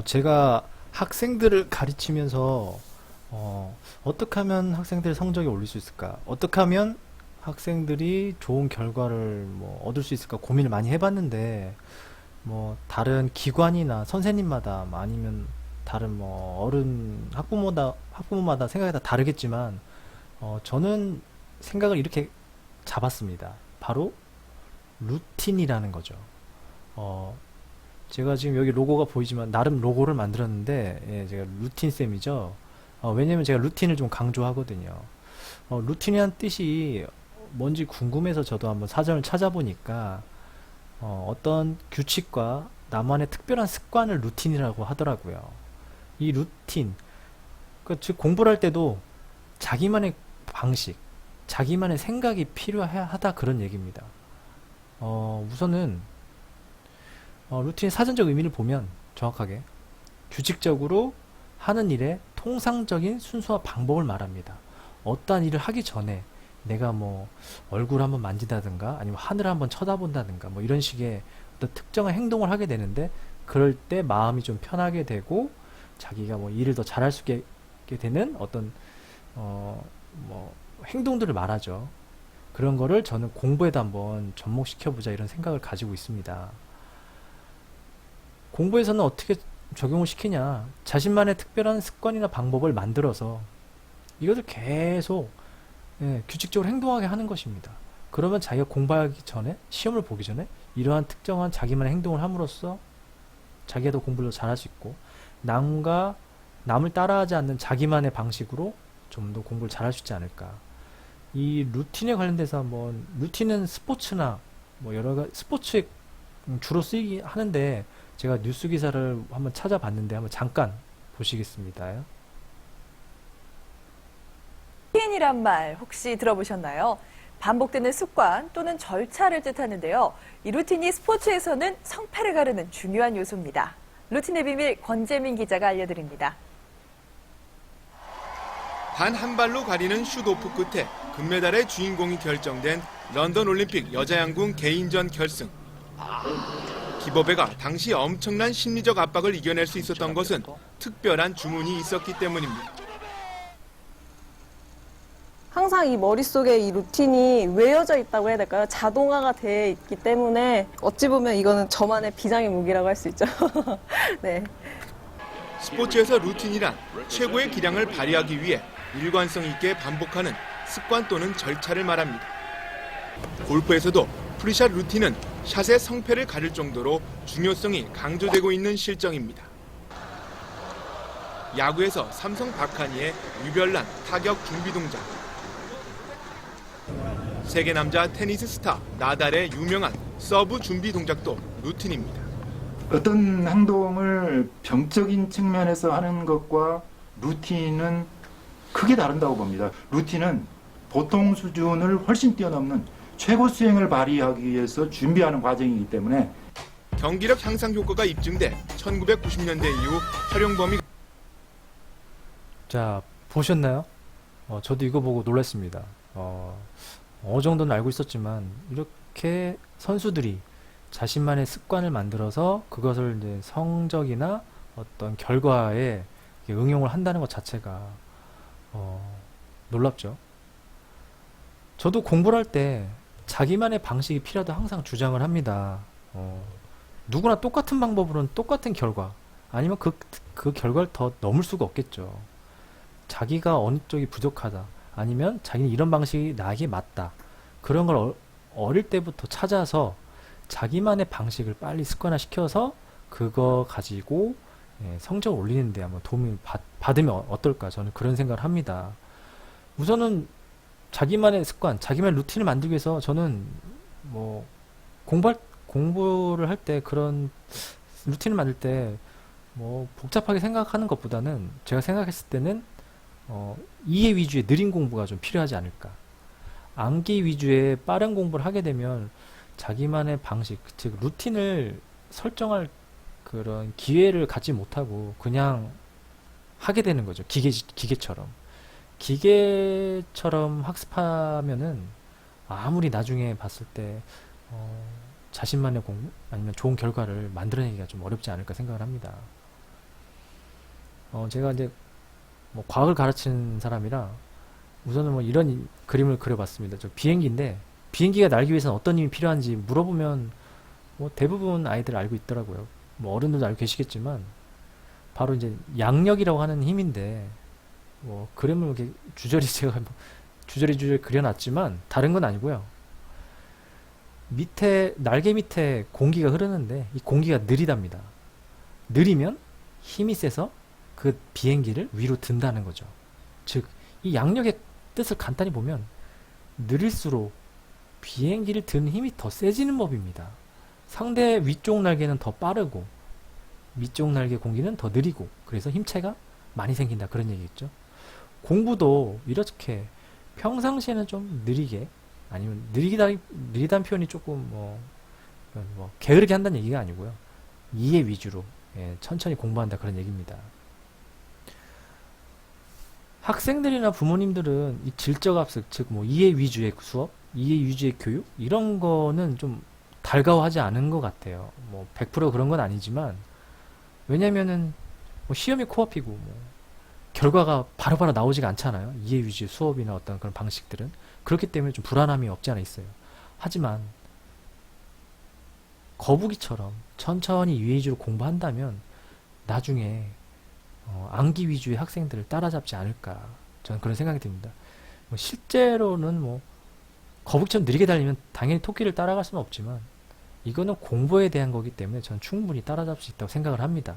제가 학생들을 가르치면서 어떻게 하면 학생들의 성적이 올릴 수 있을까? 어떻게 하면 학생들이 좋은 결과를 뭐 얻을 수 있을까 고민을 많이 해봤는데 뭐 다른 기관이나 선생님마다 뭐 아니면 다른 뭐 어른 학부모마다 생각이 다 다르겠지만 저는 생각을 이렇게 잡았습니다. 바로 루틴이라는 거죠. 어, 제가 지금 여기 로고가 보이지만 나름 로고를 만들었는데 예, 제가 루틴쌤이죠. 왜냐면 제가 루틴을 좀 강조하거든요. 루틴이란 뜻이 뭔지 궁금해서 저도 한번 사전을 찾아보니까 어떤 규칙과 나만의 특별한 습관을 루틴이라고 하더라고요. 이 루틴, 즉 공부를 할 때도 자기만의 방식, 자기만의 생각이 필요하다 그런 얘기입니다. 우선은 루틴의 사전적 의미를 보면 정확하게 규칙적으로 하는 일의 통상적인 순서와 방법을 말합니다. 어떠한 일을 하기 전에 내가 뭐 얼굴 한번 만지다든가 아니면 하늘을 한번 쳐다본다든가 뭐 이런 식의 어떤 특정한 행동을 하게 되는데 그럴 때 마음이 좀 편하게 되고 자기가 뭐 일을 더 잘할 수 있게 되는 어떤 뭐 행동들을 말하죠. 그런 거를 저는 공부에도 한번 접목시켜보자 이런 생각을 가지고 있습니다. 공부에서는 어떻게 적용을 시키냐? 자신만의 특별한 습관이나 방법을 만들어서 이것을 계속 규칙적으로 행동하게 하는 것입니다. 그러면 자기가 공부하기 전에, 시험을 보기 전에 이러한 특정한 자기만의 행동을 함으로써 자기가 더 공부를 더 잘할 수 있고 남과 남을 따라하지 않는 자기만의 방식으로 좀 더 공부를 잘할 수 있지 않을까. 이 루틴에 관련돼서 한번 루틴은 스포츠나 뭐 여러 가지 스포츠에 주로 쓰이기 하는데 제가 뉴스 기사를 한번 찾아봤는데 한번 잠깐 보시겠습니다. 루틴이란 말 혹시 들어보셨나요? 반복되는 습관 또는 절차를 뜻하는데요. 이 루틴이 스포츠에서는 성패를 가르는 중요한 요소입니다. 루틴의 비밀 권재민 기자가 알려드립니다. 단 한 발로 가리는 슛오프 끝에 금메달의 주인공이 결정된 런던 올림픽 여자양궁 개인전 결승. 기버베가 당시 엄청난 심리적 압박을 이겨낼 수 있었던 것은 특별한 주문이 있었기 때문입니다. 항상 이 머릿속에 이 루틴이 외워져 있다고 해야 될까요? 자동화가 돼 있기 때문에 어찌 보면 이거는 저만의 비장의 무기라고 할 수 있죠. 네. 스포츠에서 루틴이란 최고의 기량을 발휘하기 위해 일관성 있게 반복하는 습관 또는 절차를 말합니다. 골프에서도 프리샷 루틴은 샷의 성패를 가릴 정도로 중요성이 강조되고 있는 실정입니다. 야구에서 삼성 박하니의 유별난 타격 준비 동작. 세계 남자 테니스 스타 나달의 유명한 서브 준비 동작도 루틴입니다. 어떤 행동을 병적인 측면에서 하는 것과 루틴은 크게 다른다고 봅니다. 루틴은 보통 수준을 훨씬 뛰어넘는 최고 수행을 발휘하기 위해서 준비하는 과정이기 때문에 경기력 향상 효과가 입증돼 1990년대 이후 활용 범위. 자, 보셨나요? 저도 이거 보고 놀랐습니다. 어느 정도는 알고 있었지만 이렇게 선수들이 자신만의 습관을 만들어서 그것을 이제 성적이나 어떤 결과에 응용을 한다는 것 자체가 놀랍죠. 저도 공부를 할 때 자기만의 방식이 필요하다 항상 주장을 합니다. 누구나 똑같은 방법으로는 똑같은 결과 아니면 그 결과를 더 넘을 수가 없겠죠. 자기가 어느 쪽이 부족하다 아니면 자기는 이런 방식이 나에게 맞다 그런 걸 어릴 때부터 찾아서 자기만의 방식을 빨리 습관화시켜서 그거 가지고 성적을 올리는 데 한번 도움을 받으면 어떨까 저는 그런 생각을 합니다. 우선은 자기만의 습관, 자기만의 루틴을 만들기 위해서 저는 뭐 공부를 할 때 그런 루틴을 만들 때 뭐 복잡하게 생각하는 것보다는 제가 생각했을 때는 이해 위주의 느린 공부가 좀 필요하지 않을까. 암기 위주의 빠른 공부를 하게 되면 자기만의 방식, 즉 루틴을 설정할 그런 기회를 갖지 못하고 그냥 하게 되는 거죠. 기계처럼 학습하면은 아무리 나중에 봤을 때 자신만의 공부 아니면 좋은 결과를 만들어내기가 좀 어렵지 않을까 생각을 합니다. 제가 이제 뭐 과학을 가르치는 사람이라 우선은 뭐 이런 그림을 그려봤습니다. 저 비행기인데 비행기가 날기 위해서는 어떤 힘이 필요한지 물어보면 뭐 대부분 아이들 알고 있더라고요. 뭐 어른들도 알고 계시겠지만 바로 이제 양력이라고 하는 힘인데 뭐 그림을 이렇게 주저리 제가 뭐 주저리 그려놨지만 다른 건 아니고요. 밑에 날개 밑에 공기가 흐르는데 이 공기가 느리답니다. 느리면 힘이 세서 그 비행기를 위로 든다는 거죠. 즉, 이 양력의 뜻을 간단히 보면 느릴수록 비행기를 드는 힘이 더 세지는 법입니다. 상대 위쪽 날개는 더 빠르고 밑쪽 날개 공기는 더 느리고 그래서 힘차가 많이 생긴다 그런 얘기겠죠. 공부도 이렇게 평상시에는 좀 느리게 아니면 느리다는 표현이 조금 뭐 게으르게 한다는 얘기가 아니고요. 이해 위주로 천천히 공부한다 그런 얘기입니다. 학생들이나 부모님들은 이 질적학습, 즉 뭐 이해 위주의 수업, 이해 위주의 교육 이런 거는 좀 달가워하지 않은 것 같아요. 뭐 100% 그런 건 아니지만 왜냐면은 뭐 시험이 코앞이고 뭐 결과가 바로바로 나오지가 않잖아요. 이해 위주의 수업이나 어떤 그런 방식들은 그렇기 때문에 좀 불안함이 없지 않아 있어요. 하지만 거북이처럼 천천히 이해 위주로 공부한다면 나중에 암기 위주의 학생들을 따라잡지 않을까 저는 그런 생각이 듭니다. 뭐 실제로는 뭐 거북이처럼 느리게 달리면 당연히 토끼를 따라갈 수는 없지만 이거는 공부에 대한 거기 때문에 저는 충분히 따라잡을 수 있다고 생각을 합니다.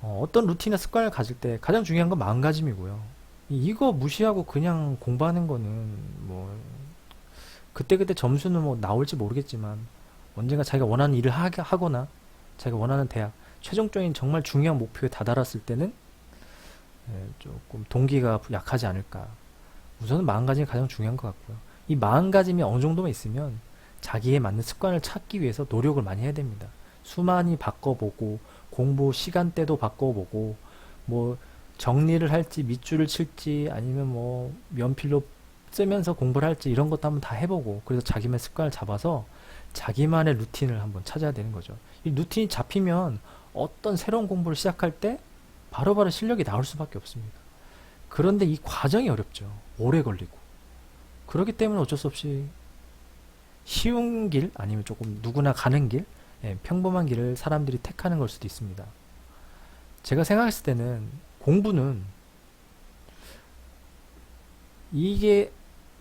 어떤 루틴이나 습관을 가질 때 가장 중요한 건 마음가짐이고요. 이거 무시하고 그냥 공부하는 거는 뭐 그때그때 점수는 뭐 나올지 모르겠지만 언젠가 자기가 원하는 일을 하거나 자기가 원하는 대학 최종적인 정말 중요한 목표에 다다랐을 때는 조금 동기가 약하지 않을까. 우선은 마음가짐이 가장 중요한 것 같고요. 이 마음가짐이 어느 정도만 있으면 자기에 맞는 습관을 찾기 위해서 노력을 많이 해야 됩니다. 수많이 바꿔보고 공부 시간대도 바꿔보고 뭐 정리를 할지 밑줄을 칠지 아니면 뭐 연필로 쓰면서 공부를 할지 이런 것도 한번 다 해보고 그래서 자기만의 습관을 잡아서 자기만의 루틴을 한번 찾아야 되는 거죠. 이 루틴이 잡히면 어떤 새로운 공부를 시작할 때 바로바로 실력이 나올 수밖에 없습니다. 그런데 이 과정이 어렵죠. 오래 걸리고. 그렇기 때문에 어쩔 수 없이 쉬운 길 아니면 조금 누구나 가는 길 평범한 길을 사람들이 택하는 걸 수도 있습니다. 제가 생각했을 때는 공부는 이게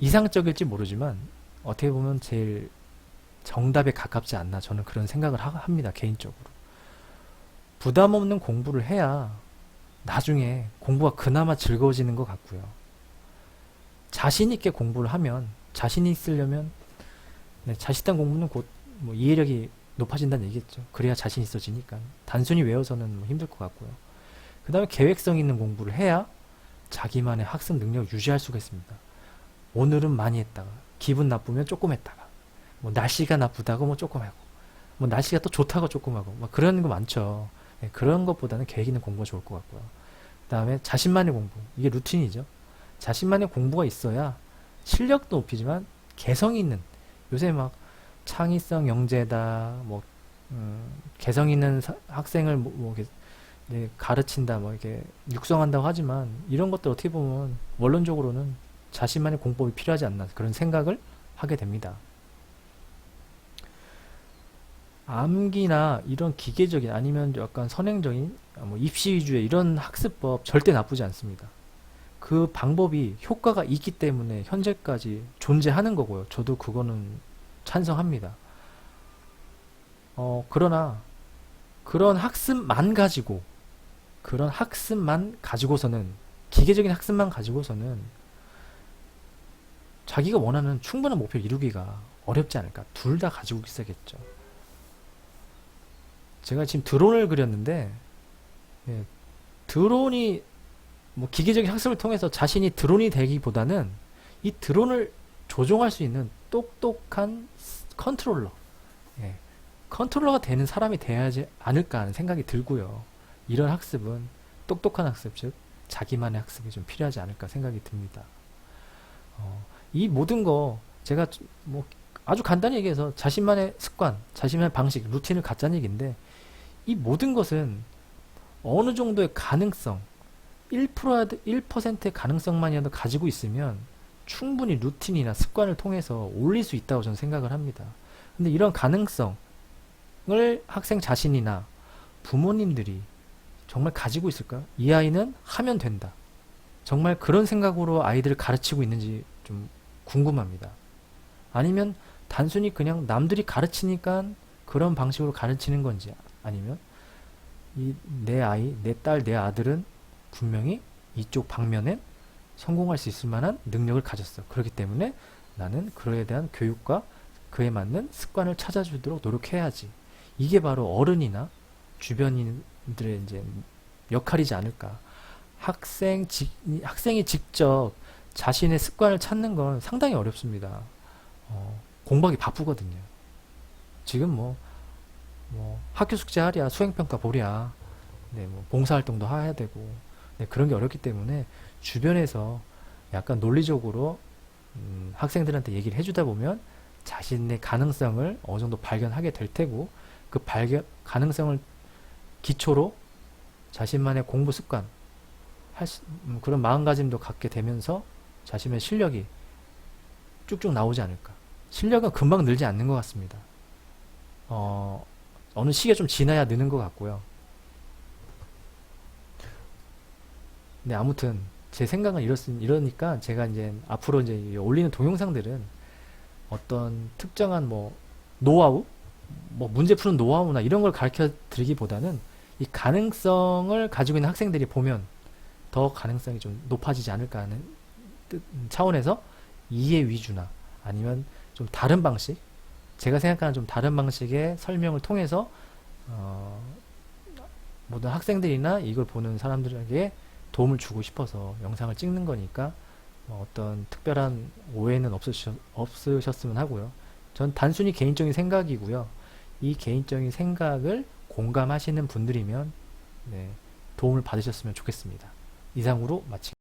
이상적일지 모르지만 어떻게 보면 제일 정답에 가깝지 않나 저는 그런 생각을 합니다. 개인적으로. 부담 없는 공부를 해야 나중에 공부가 그나마 즐거워지는 것 같고요. 자신 있게 공부를 하면 자신이 있으려면 자신 있는 공부는 곧 뭐 이해력이 높아진다는 얘기겠죠. 그래야 자신 있어지니까. 단순히 외워서는 뭐 힘들 것 같고요. 그 다음에 계획성 있는 공부를 해야 자기만의 학습 능력을 유지할 수가 있습니다. 오늘은 많이 했다가 기분 나쁘면 조금 했다가 뭐 날씨가 나쁘다고 뭐 조금 하고 뭐 날씨가 또 좋다고 조금 하고 막 그런 거 많죠. 그런 것보다는 계획 있는 공부가 좋을 것 같고요. 그 다음에 자신만의 공부. 이게 루틴이죠. 자신만의 공부가 있어야 실력도 높이지만 개성이 있는 요새 막 창의성 영재다 뭐 개성 있는 학생을 뭐 이렇게 가르친다 뭐 이렇게 육성한다고 하지만 이런 것들 어떻게 보면 원론적으로는 자신만의 공법이 필요하지 않나 그런 생각을 하게 됩니다. 암기나 이런 기계적인 아니면 약간 선행적인 뭐 입시 위주의 이런 학습법 절대 나쁘지 않습니다. 그 방법이 효과가 있기 때문에 현재까지 존재하는 거고요. 저도 그거는 찬성합니다. 그러나 그런 학습만 가지고서는 기계적인 학습만 가지고서는 자기가 원하는 충분한 목표를 이루기가 어렵지 않을까. 둘 다 가지고 있어야겠죠. 제가 지금 드론을 그렸는데 드론이 뭐 기계적인 학습을 통해서 자신이 드론이 되기보다는 이 드론을 조종할 수 있는 똑똑한 컨트롤러 컨트롤러가 되는 사람이 돼야지 않을까 하는 생각이 들고요. 이런 학습은 똑똑한 학습, 즉 자기만의 학습이 좀 필요하지 않을까 생각이 듭니다. 이 모든 거 제가 뭐 아주 간단히 얘기해서 자신만의 습관, 자신만의 방식, 루틴을 갖자는 얘기인데 이 모든 것은 어느 정도의 가능성, 1%의 가능성만이라도 가지고 있으면 충분히 루틴이나 습관을 통해서 올릴 수 있다고 저는 생각을 합니다. 근데 이런 가능성을 학생 자신이나 부모님들이 정말 가지고 있을까요? 이 아이는 하면 된다. 정말 그런 생각으로 아이들을 가르치고 있는지 좀 궁금합니다. 아니면 단순히 그냥 남들이 가르치니까 그런 방식으로 가르치는 건지, 아니면 내 아이, 내 딸, 내 아들은 분명히 이쪽 방면엔 성공할 수 있을 만한 능력을 가졌어. 그렇기 때문에 나는 그에 대한 교육과 그에 맞는 습관을 찾아주도록 노력해야지. 이게 바로 어른이나 주변인들의 이제 역할이지 않을까. 학생이 직접 자신의 습관을 찾는 건 상당히 어렵습니다. 공부하기 바쁘거든요. 지금 뭐 학교 숙제 하랴, 수행평가 보랴, 네, 뭐 봉사활동도 해야 되고, 네, 그런 게 어렵기 때문에 주변에서 약간 논리적으로 학생들한테 얘기를 해주다 보면 자신의 가능성을 어느 정도 발견하게 될 테고, 그 가능성을 기초로 자신만의 공부 습관, 그런 마음가짐도 갖게 되면서 자신의 실력이 쭉쭉 나오지 않을까. 실력은 금방 늘지 않는 것 같습니다. 어느 시기가 좀 지나야 느는 것 같고요. 네, 아무튼 제 생각은 이러니까 제가 이제 앞으로 이제 올리는 동영상들은 어떤 특정한 뭐 노하우, 뭐 문제 푸는 노하우나 이런 걸 가르쳐 드리기보다는 이 가능성을 가지고 있는 학생들이 보면 더 가능성이 좀 높아지지 않을까 하는 차원에서 이해 위주나 아니면 좀 다른 방식, 제가 생각하는 좀 다른 방식의 설명을 통해서 모든 학생들이나 이걸 보는 사람들에게 도움을 주고 싶어서 영상을 찍는 거니까 어떤 특별한 오해는 없으셨으면 하고요. 전 단순히 개인적인 생각이고요. 이 개인적인 생각을 공감하시는 분들이면 네, 도움을 받으셨으면 좋겠습니다. 이상으로 마치겠습니다.